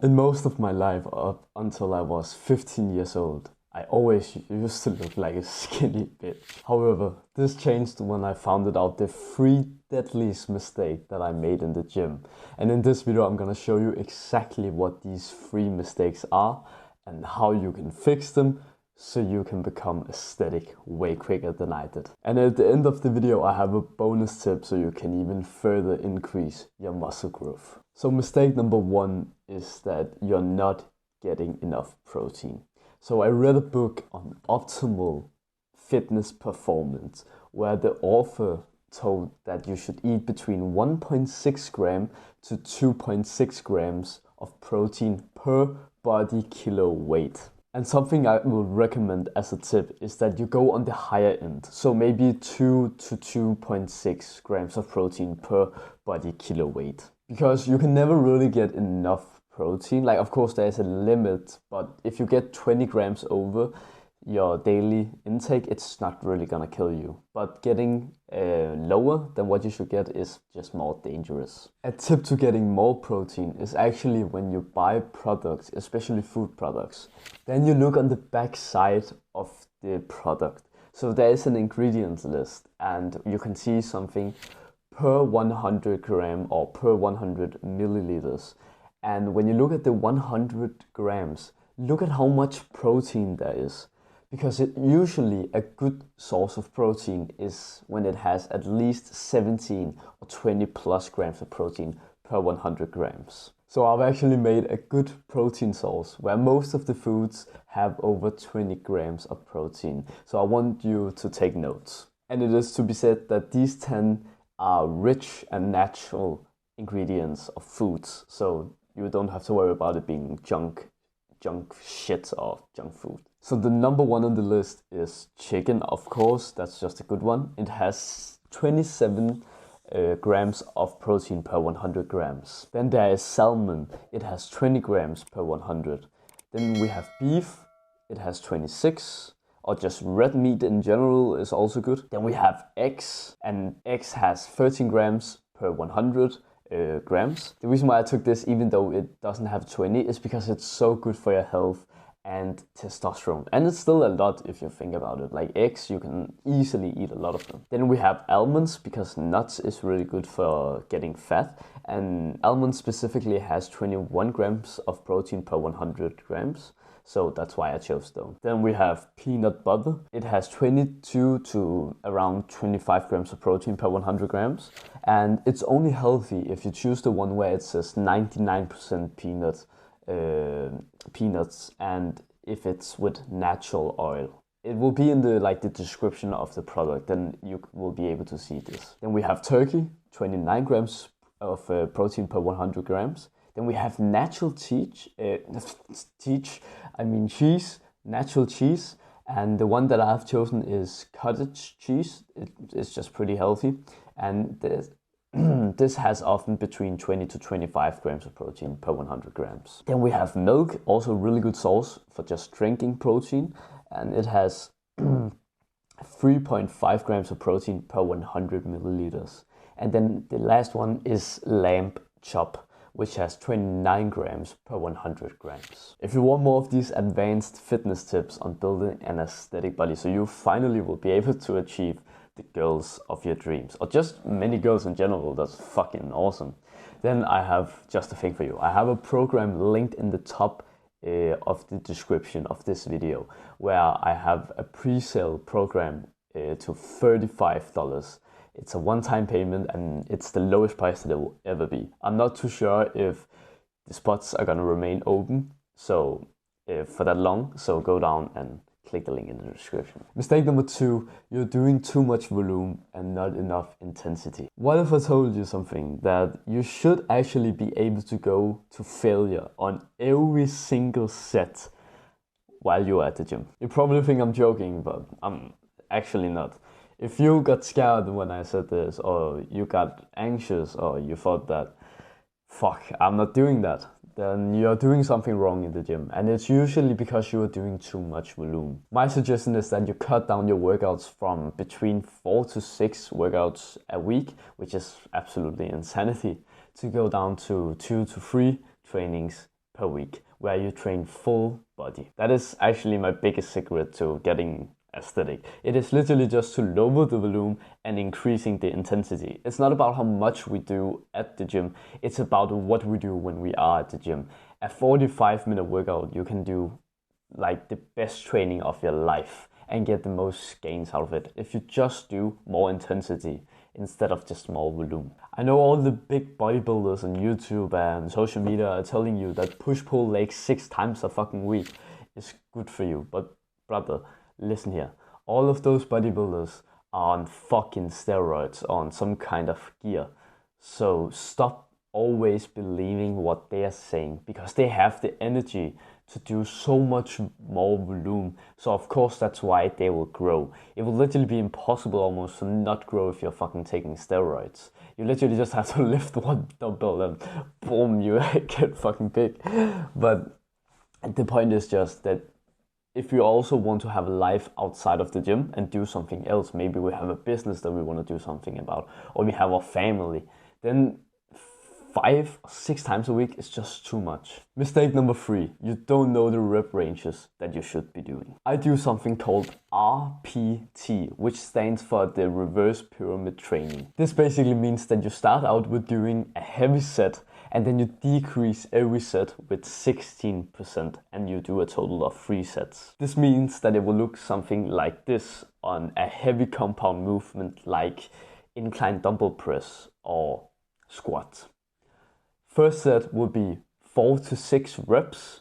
In most of my life, up until I was 15 years old, I always used to look like a skinny bitch. However, this changed when I found out the three deadliest mistakes that I made in the gym. And in this video, I'm gonna show you exactly what these three mistakes are and how you can fix them so you can become aesthetic way quicker than I did. And at the end of the video, I have a bonus tip so you can even further increase your muscle growth. So mistake number one is that you're not getting enough protein. So I read a book on optimal fitness performance where the author told that you should eat between 1.6 gram to 2.6 grams of protein per body kilo weight. And something I would recommend as a tip is that you go on the higher end. So maybe 2 to 2.6 grams of protein per body kilo weight. Because you can never really get enough protein. Like, of course, there's a limit, but if you get 20 grams over your daily intake, it's not really gonna kill you. But getting lower than what you should get is just more dangerous. A tip to getting more protein is actually when you buy products, especially food products, then you look on the back side of the product. So there is an ingredients list and you can see something per 100 gram or per 100 milliliters. And when you look at the 100 grams, look at how much protein there is. Because usually a good source of protein is when it has at least 17 or 20 plus grams of protein per 100 grams. So I've actually made a good protein source where most of the foods have over 20 grams of protein. So I want you to take notes. And it is to be said that these 10 are rich and natural ingredients of foods. So you don't have to worry about it being junk shit or junk food. So the number one on the list is chicken, of course, that's just a good one. It has 27 grams of protein per 100 grams. Then there is salmon, it has 20 grams per 100. Then we have beef, it has 26, or just red meat in general is also good. Then we have eggs, and eggs has 13 grams per 100 grams. The reason why I took this, even though it doesn't have 20, is because it's so good for your health and testosterone. And it's still a lot if you think about it. Like eggs, you can easily eat a lot of them. Then we have almonds, because nuts is really good for getting fat. And almonds specifically has 21 grams of protein per 100 grams. So that's why I chose them. Then we have peanut butter. It has 22 to around 25 grams of protein per 100 grams. And it's only healthy if you choose the one where it says 99% peanuts, and if it's with natural oil. It will be in the description of the product, then you will be able to see this. Then we have turkey, 29 grams of protein per 100 grams. Then we have natural cheese, natural cheese. And the one that I've chosen is cottage cheese. It's just pretty healthy. And this has often between 20 to 25 grams of protein per 100 grams. Then we have milk, also really good source for just drinking protein. And it has 3.5 grams of protein per 100 milliliters. And then the last one is lamb chop, which has 29 grams per 100 grams. If you want more of these advanced fitness tips on building an aesthetic body, so you finally will be able to achieve the girls of your dreams, or just many girls in general, that's fucking awesome, then I have just a thing for you. I have a program linked in the top of the description of this video, where I have a pre-sale program to $35. It's a one-time payment and it's the lowest price that it will ever be. I'm not too sure if the spots are gonna remain open so for that long, so go down and click the link in the description. Mistake number two, you're doing too much volume and not enough intensity. What if I told you something that you should actually be able to go to failure on every single set while you're at the gym? You probably think I'm joking, but I'm actually not. If you got scared when I said this, or you got anxious, or you thought that, fuck, I'm not doing that, then you're doing something wrong in the gym. And it's usually because you are doing too much volume. My suggestion is that you cut down your workouts from between 4 to 6 workouts a week, which is absolutely insanity, to go down to 2 to 3 trainings per week where you train full body. That is actually my biggest secret to getting aesthetic. It is literally just to lower the volume and increasing the intensity. It's not about how much we do at the gym, it's about what we do when we are at the gym. A 45-minute workout, you can do like the best training of your life and get the most gains out of it if you just do more intensity instead of just more volume. I know all the big bodybuilders on YouTube and social media are telling you that push-pull legs 6 times a fucking week is good for you, but brother, listen here. All of those bodybuilders are on fucking steroids, on some kind of gear. So stop always believing what they are saying, because they have the energy to do so much more volume. So of course that's why they will grow. It will literally be impossible almost to not grow if you're fucking taking steroids. You literally just have to lift one dumbbell and boom, you get fucking big. But the point is just that if you also want to have a life outside of the gym and do something else, maybe we have a business that we want to do something about, or we have a family, then 5 or 6 times a week is just too much. Mistake number 3, you don't know the rep ranges that you should be doing. I do something called RPT, which stands for the reverse pyramid training. This basically means that you start out with doing a heavy set and then you decrease every set with 16% and you do a total of 3 sets. This means that it will look something like this on a heavy compound movement like incline dumbbell press or squat. First set will be 4 to 6 reps.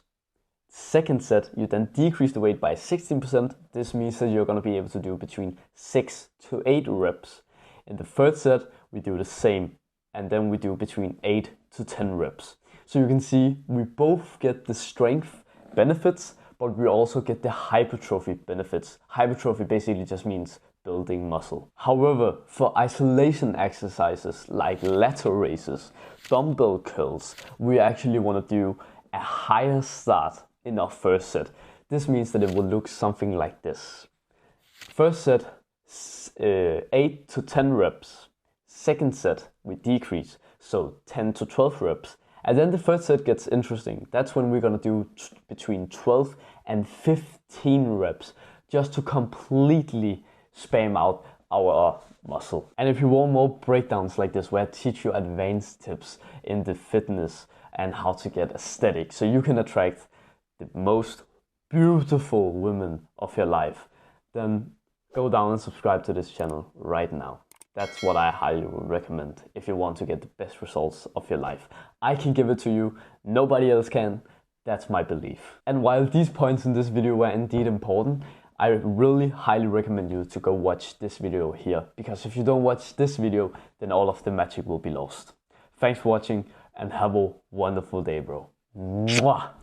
Second set, you then decrease the weight by 16%. This means that you're going to be able to do between 6 to 8 reps. In the third set, we do the same, and then we do between 8 to 10 reps. So you can see we both get the strength benefits, but we also get the hypertrophy benefits. Hypertrophy basically just means building muscle. However, for isolation exercises like lateral raises, dumbbell curls, we actually want to do a higher start in our first set. This means that it will look something like this. First set, 8 to 10 reps. Second set, we decrease, so 10 to 12 reps. And then the third set gets interesting. That's when we're gonna do between 12 and 15 reps, just to completely spam out our muscle. And if you want more breakdowns like this, where I teach you advanced tips in the fitness and how to get aesthetic so you can attract the most beautiful women of your life, then go down and subscribe to this channel right now. That's what I highly recommend if you want to get the best results of your life. I can give it to you, nobody else can. That's my belief. And while these points in this video were indeed important, I really highly recommend you to go watch this video here, because if you don't watch this video, then all of the magic will be lost. Thanks for watching and have a wonderful day, bro. Mwah!